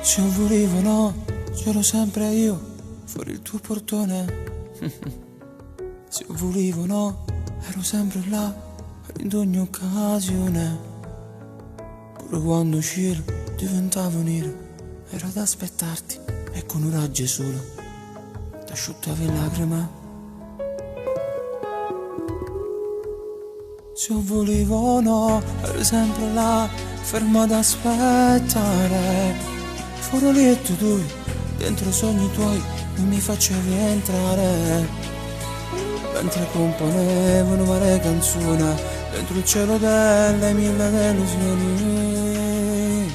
Se io volevo no, c'ero sempre io, fuori il tuo portone. Se io volevo no, ero sempre là, in ogni occasione. Pure quando uscire diventavo nero, ero ad aspettarti e con un raggio solo t'asciuttavi in lacrime. Se io volevo no, ero sempre là, fermo ad aspettare. Foroletto tu, dentro sogni tuoi, non mi facevi entrare. Mentre componevo una marea canzone, dentro il cielo delle mille delusioni.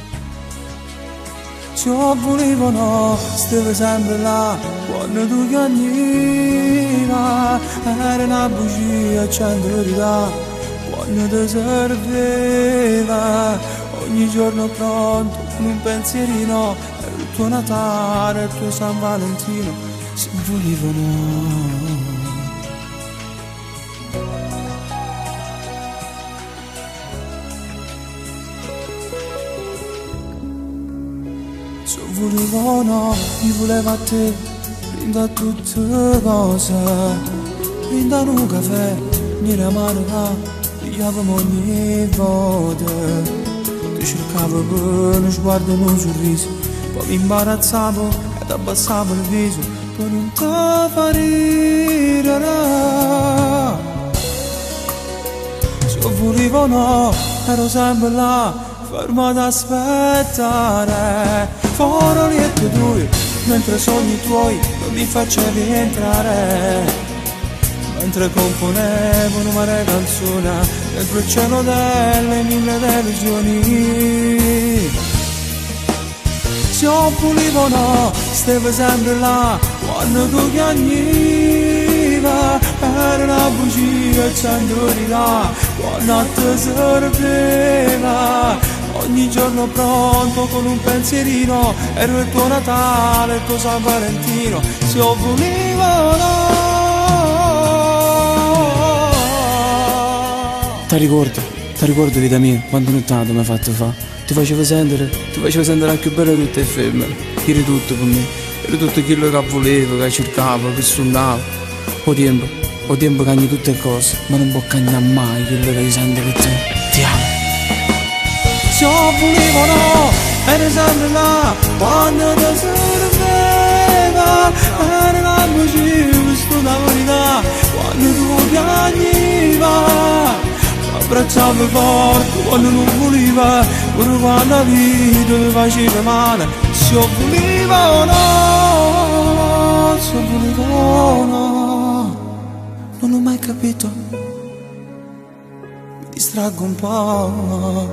Se io volevo no, stavi sempre là, quando tu piagniva. Era una bugia, 100 verità, quando ti serviva. Ogni giorno pronto, con un pensierino, era il tuo Natale, il tuo San Valentino. Se volevo no. Se volevo no, io volevo a te, rinda tutte le cose, rinda un caffè, mi ramano pigliavamo ogni volta. Ti cercavo per uno sguardo e un sorriso, poi mi imbarazzavo ed abbassavo il viso per non te far ridere. Se io volevo no, ero sempre là, fermo ad aspettare. Foroletto tu, mentre sogni tuoi non mi facevi entrare. Mentre componevo una marea canzone, dentro il cielo delle mille delusioni. Se io volevo no, stavi sempre là, quando tu piagniva. Era una bugia, 100 verità, quando ti serviva. Ogni giorno pronto con un pensierino, ero il tuo Natale, il tuo San Valentino. Se io volevo no. Ti ricordo vita mia, quando nottata mi hai fatto fa. Ti facevo sentire la più bella di tutte le femmine. Eri tutto per me, eri tutto quello che volevo, che cercavo, che suonavo. O tempo cagni tutte le cose, ma non può cagnare mai quello che io sento per te. Ti amo. Se io volevo no, eri sempre là, quando ti serviva. Era una bugia, questo da verità, quando tu piagniva. Abbracciavo forte quando non voleva, pure quando la vita mi faceva male. Se io volevo no, se io volevo no, non l'ho mai capito. Mi distraggo un po',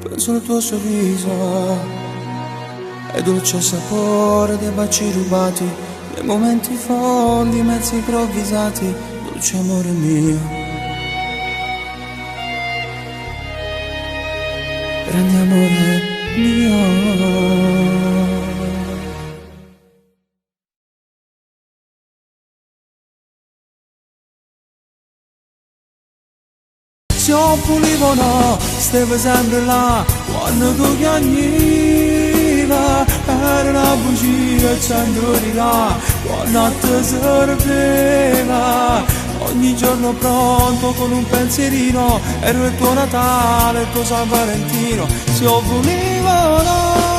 penso al tuo sorriso e dolce sapore dei baci rubati, dei momenti folli, mezzi improvvisati. Dolce amore mio, grande amore mio. Se io volevo no, stavi sempre là, quando tu piagniva. Era una bugia, 100 verità, quando ti serviva. Ogni giorno pronto con un pensierino, ero il tuo Natale, il tuo San Valentino. Se io volevo no.